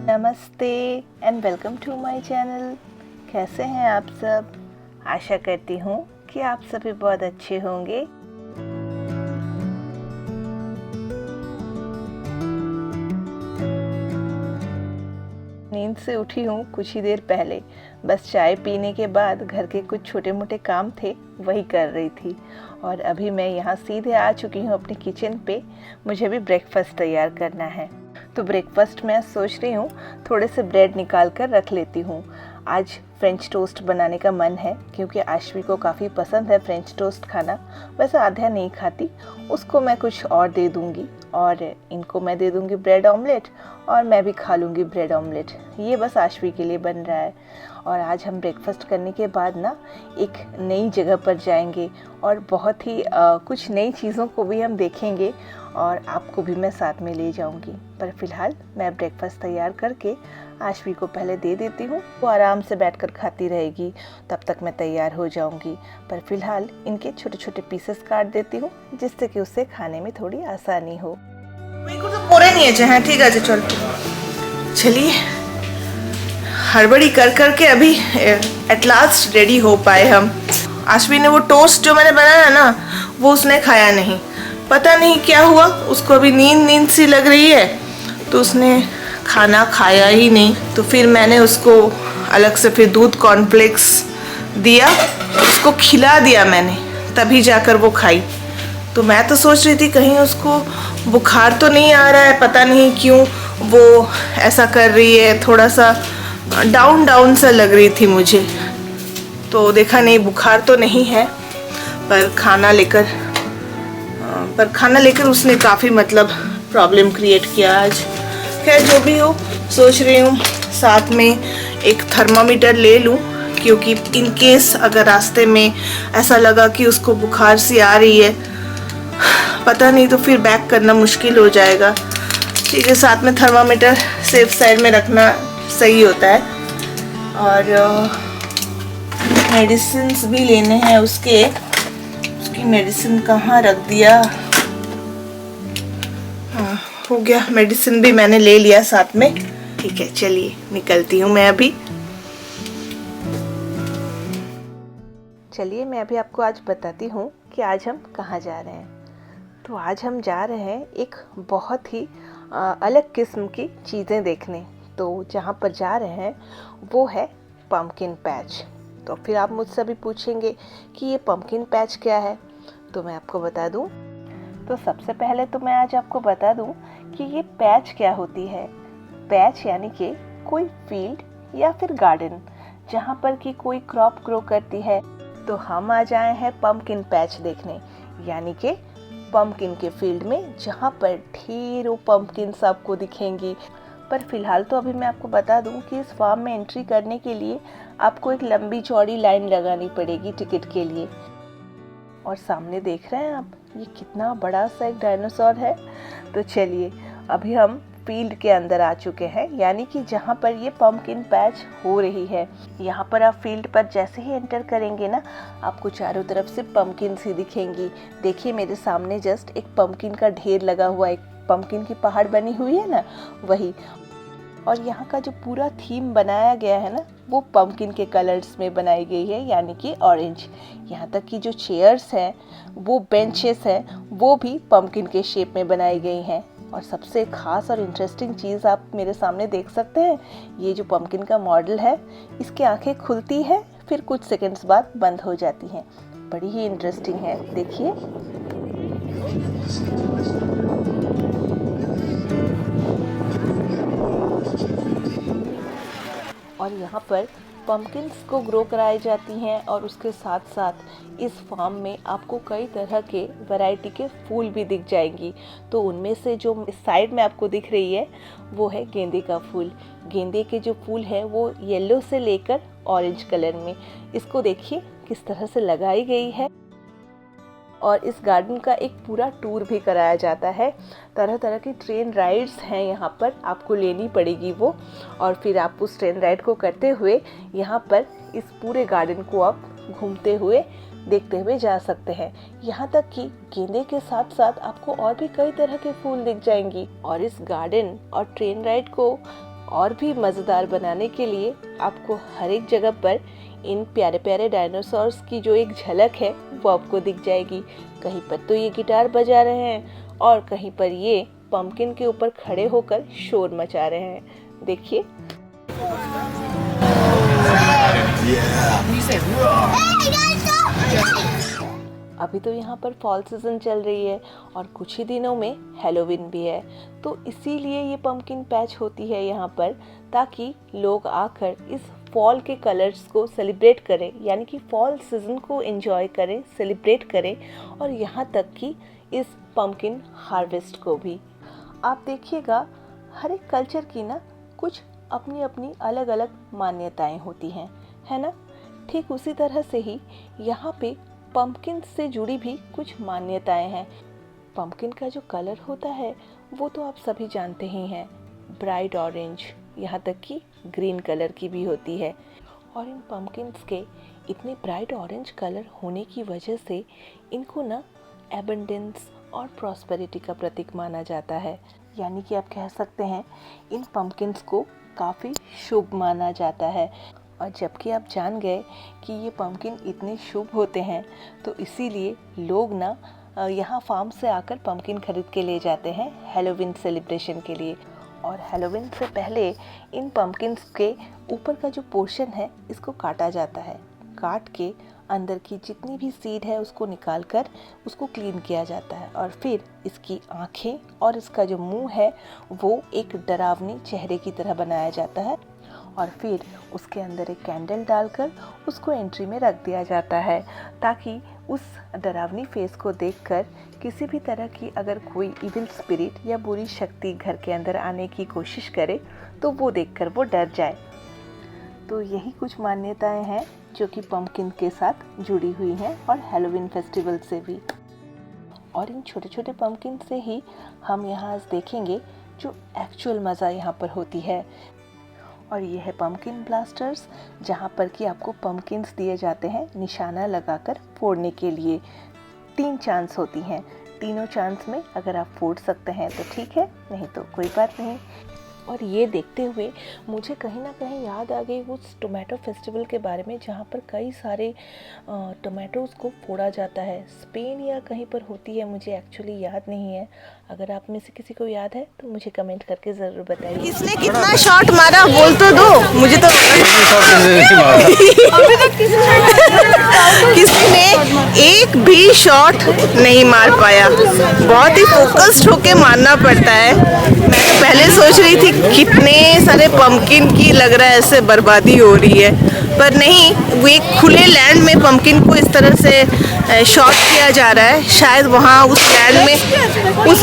नमस्ते and welcome to my channel. कैसे हैं आप सब? आशा करती हूँ कि आप सभी बहुत अच्छे होंगे। नींद से उठी हूँ कुछ ही देर पहले। बस चाय पीने के बाद घर के कुछ छोटे मोटे काम थे, वही कर रही थी। और अभी मैं यहाँ सीधे आ चुकी हूँ अपने किचन पे। मुझे भी ब्रेकफास्ट तैयार करना है, तो ब्रेकफास्ट में सोच रही हूँ थोड़े से ब्रेड निकाल कर रख लेती हूँ। आज फ्रेंच टोस्ट बनाने का मन है क्योंकि आश्वी को काफ़ी पसंद है फ्रेंच टोस्ट खाना। वैसे आध्या नहीं खाती, उसको मैं कुछ और दे दूँगी और इनको मैं दे दूँगी ब्रेड ऑमलेट और मैं भी खा लूँगी ब्रेड ऑमलेट। ये बस आश्वी के लिए बन रहा है। और आज हम ब्रेकफास्ट करने के बाद ना एक नई जगह पर जाएंगे और बहुत ही कुछ नई चीज़ों को भी हम देखेंगे और आपको भी मैं साथ में ले जाऊंगी। पर फिलहाल मैं ब्रेकफास्ट तैयार करके आश्वी को पहले दे देती हूँ, वो आराम से बैठकर खाती रहेगी, तब तक मैं तैयार हो जाऊंगी। पर फिलहाल इनके छोटे छोटे पीसेस काट देती हूँ जिससे कि उसे खाने में थोड़ी आसानी हो। ठीक है, चल चलिए। हड़बड़ी कर करके अभी एट लास्ट रेडी हो पाए हम। आश्वी ने वो टोस्ट जो मैंने बनाया ना, वो उसने खाया नहीं। पता नहीं क्या हुआ, उसको अभी नींद सी लग रही है, तो उसने खाना खाया ही नहीं। तो फिर मैंने उसको अलग से फिर दूध कॉर्नफ्लेक्स दिया, उसको खिला दिया मैंने, तभी जाकर वो खाई। तो मैं तो सोच रही थी कहीं उसको बुखार तो नहीं आ रहा है, पता नहीं क्यों वो ऐसा कर रही है, थोड़ा सा डाउन सा लग रही थी मुझे। तो देखा नहीं, बुखार तो नहीं है, पर खाना लेकर उसने काफ़ी प्रॉब्लम क्रिएट किया आज। खैर जो भी हो, सोच रही हूँ साथ में एक थर्मामीटर ले लूँ, क्योंकि इन केस अगर रास्ते में ऐसा लगा कि उसको बुखार सी आ रही है, पता नहीं, तो फिर बैक करना मुश्किल हो जाएगा। ठीक है, साथ में थर्मामीटर सेफ साइड में रखना सही होता है। और मेडिसिन भी लेने हैं उसकी मेडिसिन कहाँ रख दिया। हाँ, हो गया, मेडिसिन भी मैंने ले लिया साथ में। ठीक है, चलिए निकलती हूँ मैं अभी। चलिए मैं अभी आपको आज बताती हूँ कि आज हम कहाँ जा रहे हैं। तो आज हम जा रहे हैं एक बहुत ही अलग किस्म की चीज़ें देखने। तो जहाँ पर जा रहे हैं वो है पम्पकिन पैच। तो फिर आप मुझसे भी पूछेंगे कि ये पम्पकिन पैच क्या है, तो मैं आपको बता दूं। तो सबसे पहले तो मैं आज आपको बता दूं कि ये पैच क्या होती है। पैच यानी कि कोई फील्ड या फिर गार्डन जहाँ पर कि कोई क्रॉप ग्रो करती है। तो हम आ जाए हैं पम्पकिन पैच देखने, यानी कि पम्पकिन के फील्ड में जहाँ पर ढेरों पम्पकिन्स आपको दिखेंगी। पर फिलहाल तो अभी मैं आपको बता दूं कि इस फार्म में एंट्री करने के लिए आपको एक लंबी चौड़ी लाइन लगानी पड़ेगी टिकट के लिए। और सामने देख रहे हैं आप, ये कितना बड़ा सा एक डायनासोर है। तो चलिए, अभी हम फील्ड के अंदर आ चुके हैं, यानी कि जहाँ पर ये पम्पकिन पैच हो रही है। यहाँ पर आप फील्ड पर जैसे ही एंटर करेंगे ना, आपको चारों तरफ से पम्पकिन सी दिखेंगी। देखिए मेरे सामने जस्ट एक पम्पकिन का ढेर लगा हुआ, एक पम्पकिन की पहाड़ बनी हुई है ना, वही। और यहाँ का जो पूरा थीम बनाया गया है ना, वो पम्पकिन के कलर्स में बनाई गई है, यानी कि ऑरेंज। यहाँ तक कि जो चेयर्स हैं, वो बेंचेस हैं, वो भी पम्पकिन के शेप में बनाई गई हैं। और सबसे खास और इंटरेस्टिंग चीज़ आप मेरे सामने देख सकते हैं, ये जो पम्पकिन का मॉडल है, इसकी आंखें खुलती है, फिर कुछ सेकंड्स बाद बंद हो जाती हैं। बड़ी ही इंटरेस्टिंग है, देखिए। और यहाँ पर पम्पकिन्स को ग्रो कराई जाती हैं और उसके साथ साथ इस फार्म में आपको कई तरह के वैरायटी के फूल भी दिख जाएंगी। तो उनमें से जो इस साइड में आपको दिख रही है वो है गेंदे का फूल। गेंदे के जो फूल है वो येलो से लेकर ऑरेंज कलर में, इसको देखिए किस तरह से लगाई गई है। और इस गार्डन का एक पूरा टूर भी कराया जाता है। तरह तरह की ट्रेन राइड्स हैं यहाँ पर, आपको लेनी पड़ेगी वो। और फिर आप उस ट्रेन राइड को करते हुए यहाँ पर इस पूरे गार्डन को आप घूमते हुए देखते हुए जा सकते हैं। यहाँ तक कि गेंदे के साथ साथ आपको और भी कई तरह के फूल दिख जाएंगी। और इस गार्डन और ट्रेन राइड को और भी मज़ेदार बनाने के लिए आपको हर एक जगह पर इन प्यारे प्यारे डायनासोर्स की जो एक झलक है वो आपको दिख जाएगी। कहीं पर तो ये गिटार बजा रहे हैं और कहीं पर ये पंपकिन के ऊपर खड़े होकर शोर मचा रहे हैं। देखिए। अभी तो यहाँ पर फॉल सीजन चल रही है और कुछ ही दिनों में हैलोवीन भी है, तो इसीलिए ये पंपकिन पैच होती है यहाँ पर, ताकि लोग आकर इस फॉल के कलर्स को सेलिब्रेट करें, यानी कि फॉल सीजन को एंजॉय करें, सेलिब्रेट करें, और यहाँ तक कि इस पंपकिन हार्वेस्ट को भी। आप देखिएगा हर एक कल्चर की ना कुछ अपनी अपनी अलग अलग मान्यताएं होती हैं, है ना। ठीक उसी तरह से ही यहाँ पे पंपकिन से जुड़ी भी कुछ मान्यताएं हैं। पंपकिन का जो कलर होता है वो तो आप सभी जानते ही हैं, ब्राइट ऑरेंज, यहाँ तक कि ग्रीन कलर की भी होती है। और इन पंपकिन्स के इतने ब्राइट ऑरेंज कलर होने की वजह से इनको ना एबंडेंस और प्रॉस्पेरिटी का प्रतीक माना जाता है, यानी कि आप कह सकते हैं इन पंपकिन्स को काफ़ी शुभ माना जाता है। और जबकि आप जान गए कि ये पंपकिन इतने शुभ होते हैं, तो इसीलिए लोग ना यहाँ फार्म से आकर पंपकिन खरीद के ले जाते हैं हैलोवीन सेलिब्रेशन के लिए। और हैलोवीन से पहले इन पंपकिन्स के ऊपर का जो पोर्शन है इसको काटा जाता है। काट के अंदर की जितनी भी सीड है उसको निकाल कर उसको क्लीन किया जाता है, और फिर इसकी आँखें और इसका जो मुंह है वो एक डरावनी चेहरे की तरह बनाया जाता है, और फिर उसके अंदर एक कैंडल डालकर उसको एंट्री में रख दिया जाता है, ताकि उस डरावनी फेस को देखकर किसी भी तरह की अगर कोई इविल स्पिरिट या बुरी शक्ति घर के अंदर आने की कोशिश करे तो वो देखकर वो डर जाए। तो यही कुछ मान्यताएं हैं जो कि पंपकिन के साथ जुड़ी हुई हैं, और हैलोवीन फेस्टिवल से भी। और इन छोटे छोटे पंपकिन से ही हम यहाँ आज देखेंगे जो एक्चुअल मज़ा यहाँ पर होती है। और ये है पंपकिन ब्लास्टर्स, जहाँ पर कि आपको पंपकिन्स दिए जाते हैं निशाना लगाकर फोड़ने के लिए। 3 चांस होती हैं, तीनों चांस में अगर आप फोड़ सकते हैं तो ठीक है, नहीं तो कोई बात नहीं। और ये देखते हुए मुझे कहीं ना कहीं याद आ गई उस टोमेटो फेस्टिवल के बारे में, जहाँ पर कई सारे टोमेटोज़ को फोड़ा जाता है। स्पेन या कहीं पर होती है, मुझे एक्चुअली याद नहीं है। अगर आप में से किसी को याद है तो मुझे कमेंट करके ज़रूर बताइए। किसने कितना शॉट मारा बोल तो दो मुझे तो। किसी ने एक भी शॉट नहीं मार पाया, बहुत ही फोकस्ड होके मारना पड़ता है। मैं तो पहले सोच रही थी कितने सारे पंपकिन की लग रहा है ऐसे बर्बादी हो रही है, पर नहीं, वो एक खुले लैंड में पंपकिन को इस तरह से शॉट किया जा रहा है। शायद वहाँ उस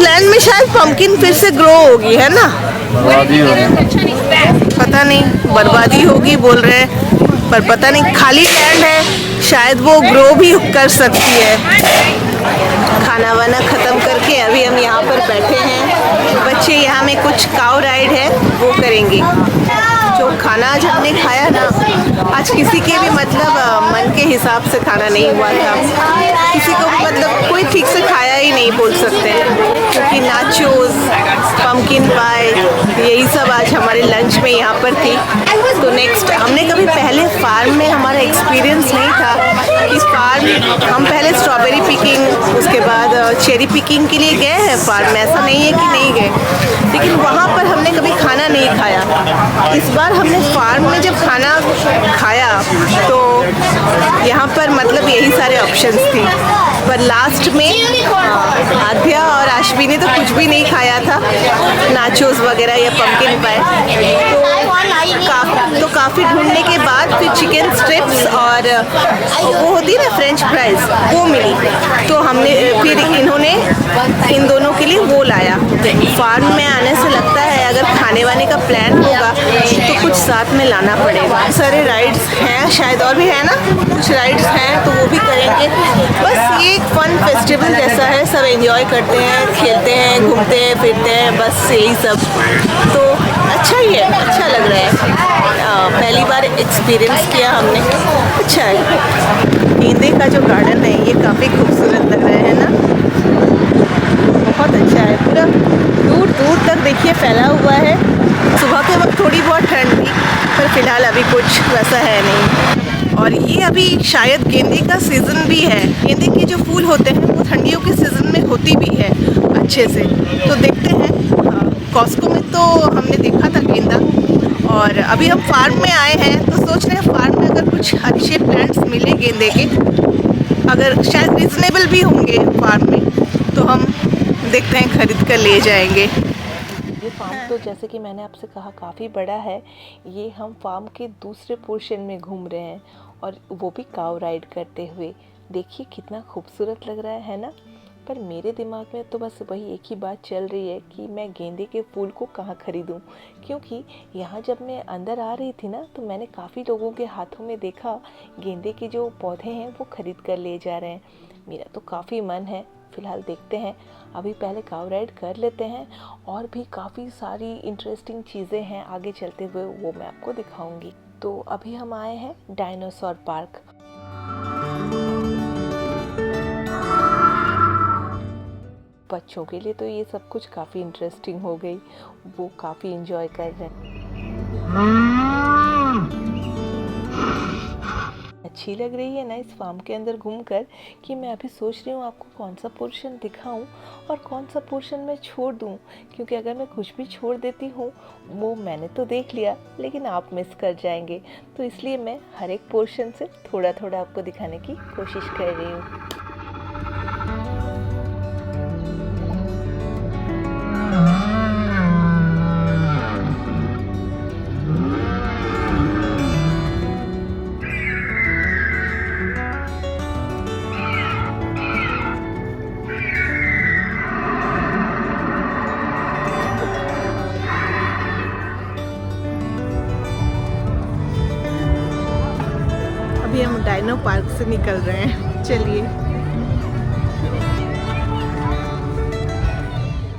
लैंड में शायद पंपकिन फिर से ग्रो होगी, है ना। पता नहीं, बर्बादी होगी बोल रहे हैं, पर पता नहीं, खाली लैंड है, शायद वो ग्रो भी कर सकती है। खाना वाना ख़त्म करके अभी हम यहाँ पर बैठे हैं। बच्चे यहाँ में कुछ काउ राइड है वो करेंगे। जो खाना आज हमने खाया ना, आज किसी के भी मतलब मन के हिसाब से खाना नहीं हुआ था। किसी को भी मतलब कोई ठीक से खाया ही नहीं बोल सकते, क्योंकि नाचोस, पंपकिन पाई, यही सब आज हमारे लंच में यहाँ पर थी। तो नेक्स्ट, हमने कभी पहले फार्म में हमारा एक्सपीरियंस नहीं था कि फार्म, हम पहले स्ट्रॉबेरी पिकिंग, उसके बाद चेरी पिकिंग के लिए गए हैं फार्म में, ऐसा नहीं है कि नहीं गए, लेकिन वहाँ पर हमने कभी खाना नहीं खाया। इस बार हमने फार्म में जब खाना खाया तो यहाँ पर मतलब यही सारे ऑप्शंस थी, पर लास्ट में आध्या और आशवी ने तो कुछ भी नहीं खाया था, नाचोस वगैरह या पंपकिन पाई। तो काफ़ी ढूंढने के बाद फिर चिकन स्ट्रिप्स और वो होती है ना फ्रेंच फ्राइज, वो मिली। तो हमने फिर इन्होंने इन दोनों के लिए वो लाया। फार्म में आने से लगता है अगर खाने वाने का प्लान होगा तो कुछ साथ में लाना पड़ेगा। सारे राइड्स हैं, शायद और भी है ना, कुछ राइड्स हैं तो वो भी करेंगे। बस ये एक फन फेस्टिवल जैसा है, सब एंजॉय करते हैं, खेलते हैं, घूमते हैं, फिरते हैं, बस यही सब। तो अच्छा ही है, अच्छा लग रहा है। पहली बार एक्सपीरियंस किया हमने, अच्छा है। गेंदे का जो गार्डन है ये काफ़ी खूबसूरत लग रहा है ना, बहुत अच्छा है। पूरा दूर दूर तक देखिए फैला हुआ है। सुबह के वक्त थोड़ी ठंड थी, पर फिलहाल अभी कुछ वैसा है नहीं। और ये अभी शायद गेंदे का सीज़न भी है। गेंदे के जो फूल होते हैं वो ठंडियों के सीज़न में होती भी है अच्छे से। तो देखते हैं, कॉस्को में तो हमने देखा था गेंदा, और अभी हम फार्म में आए हैं तो सोच रहे हैं फार्म में अगर कुछ अच्छे प्लांट्स मिले गेंदे के, अगर शायद रिजनेबल भी होंगे फार्म में, तो हम देखते हैं खरीद कर ले जाएंगे। ये फार्म तो जैसे कि मैंने आपसे कहा काफ़ी बड़ा है। ये हम फार्म के दूसरे पोर्शन में घूम रहे हैं, और वो भी काव राइड करते हुए। देखिए कितना खूबसूरत लग रहा है ना। पर मेरे दिमाग में तो बस वही एक ही बात चल रही है कि मैं गेंदे के फूल को कहाँ खरीदूँ, क्योंकि यहाँ जब मैं अंदर आ रही थी ना तो मैंने काफ़ी लोगों के हाथों में देखा गेंदे के जो पौधे हैं वो खरीद कर ले जा रहे हैं। मेरा तो काफ़ी मन है, फ़िलहाल देखते हैं। अभी पहले काव राइड कर लेते हैं, और भी काफ़ी सारी इंटरेस्टिंग चीज़ें हैं आगे चलते हुए, वो मैं आपको दिखाऊंगी। तो अभी हम आए हैं डायनासोर पार्क। बच्चों के लिए तो ये सब कुछ काफ़ी इंटरेस्टिंग हो गई, वो काफ़ी इंजॉय कर रहे हैं। अच्छी लग रही है ना इस फार्म के अंदर घूमकर, कि मैं अभी सोच रही हूँ आपको कौन सा पोर्शन दिखाऊं और कौन सा पोर्शन मैं छोड़ दूं, क्योंकि अगर मैं कुछ भी छोड़ देती हूँ वो मैंने तो देख लिया लेकिन आप मिस कर जाएंगे। तो इसलिए मैं हर एक पोर्शन से थोड़ा थोड़ा आपको दिखाने की कोशिश कर रही हूँ। अभी हम डायनो पार्क से निकल रहे हैं, चलिए।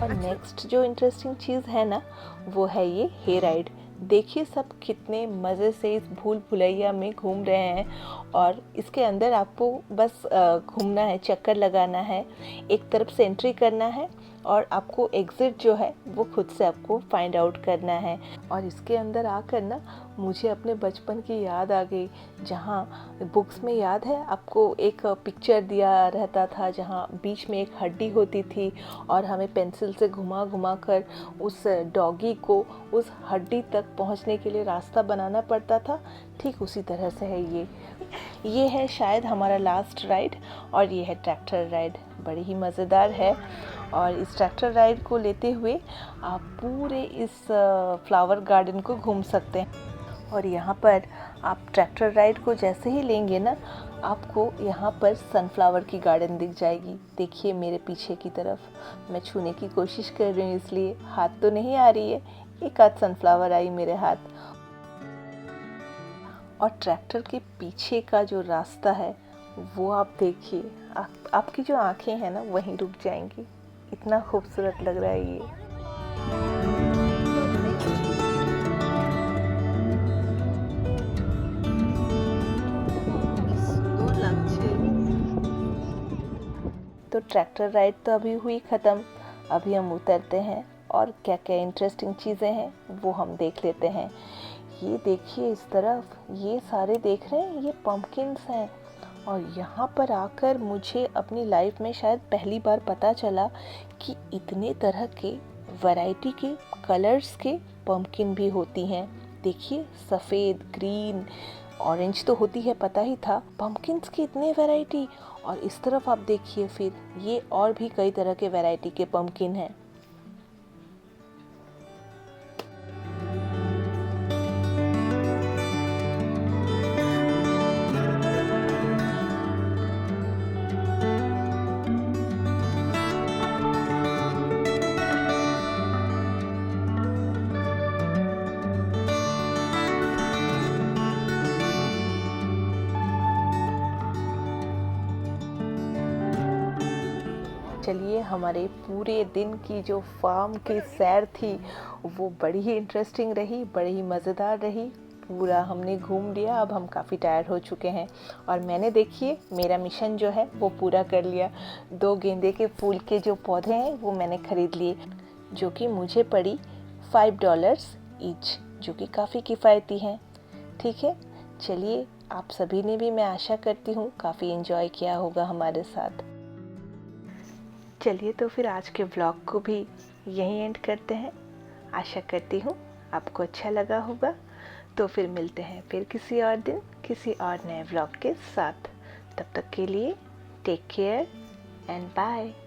और नेक्स्ट जो इंटरेस्टिंग चीज़ है ना वो है ये हे राइड। देखिए सब कितने मज़े से इस भूल भुलैया में घूम रहे हैं, और इसके अंदर आपको बस घूमना है, चक्कर लगाना है, एक तरफ से एंट्री करना है और आपको एग्ज़िट जो है वो खुद से आपको फाइंड आउट करना है। और इसके अंदर आकर ना मुझे अपने बचपन की याद आ गई, जहाँ बुक्स में याद है आपको एक पिक्चर दिया रहता था जहाँ बीच में एक हड्डी होती थी और हमें पेंसिल से घुमा घुमा कर उस डॉगी को उस हड्डी तक पहुँचने के लिए रास्ता बनाना पड़ता था। ठीक उसी तरह से है ये है शायद हमारा लास्ट राइड, और ये है ट्रैक्टर राइड। बड़ी ही मज़ेदार है, और इस ट्रैक्टर राइड को लेते हुए आप पूरे इस फ्लावर गार्डन को घूम सकते हैं। और यहाँ पर आप ट्रैक्टर राइड को जैसे ही लेंगे ना, आपको यहाँ पर सनफ्लावर की गार्डन दिख जाएगी। देखिए मेरे पीछे की तरफ, मैं छूने की कोशिश कर रही हूँ इसलिए हाथ तो नहीं आ रही है, एक आध सनफ्लावर आई मेरे हाथ। और ट्रैक्टर के पीछे का जो रास्ता है वो आप देखिए, आपकी जो आंखें हैं ना वहीं रुक जाएंगी, इतना खूबसूरत लग रहा है ये। तो ट्रैक्टर राइड तो अभी हुई ख़त्म। अभी हम उतरते हैं और क्या क्या इंटरेस्टिंग चीज़ें हैं वो हम देख लेते हैं। ये देखिए इस तरफ, ये सारे देख रहे हैं, ये पम्पकिन्स हैं। और यहाँ पर आकर मुझे अपनी लाइफ में शायद पहली बार पता चला कि इतने तरह के वैरायटी के कलर्स के पम्पकिन भी होती हैं। देखिए सफ़ेद, ग्रीन, ऑरेंज तो होती है पता ही था, पम्पकिन्स की इतने वैरायटी। और इस तरफ आप देखिए फिर ये और भी कई तरह के वैरायटी के पम्पकिन हैं। चलिए, हमारे पूरे दिन की जो फार्म की सैर थी वो बड़ी ही इंटरेस्टिंग रही, बड़ी ही मज़ेदार रही। पूरा हमने घूम लिया, अब हम काफ़ी टायर्ड हो चुके हैं और मैंने देखिए मेरा मिशन जो है वो पूरा कर लिया। 2 गेंदे के फूल के जो पौधे हैं वो मैंने ख़रीद लिए, जो कि मुझे पड़ी $5 ईच, जो कि काफ़ी किफ़ायती हैं। ठीक है, चलिए आप सभी ने भी, मैं आशा करती हूँ, काफ़ी एंजॉय किया होगा हमारे साथ। चलिए तो फिर आज के व्लॉग को भी यहीं एंड करते हैं। आशा करती हूँ आपको अच्छा लगा होगा। तो फिर मिलते हैं फिर किसी और दिन किसी और नए व्लॉग के साथ। तब तक के लिए टेक केयर एंड बाय।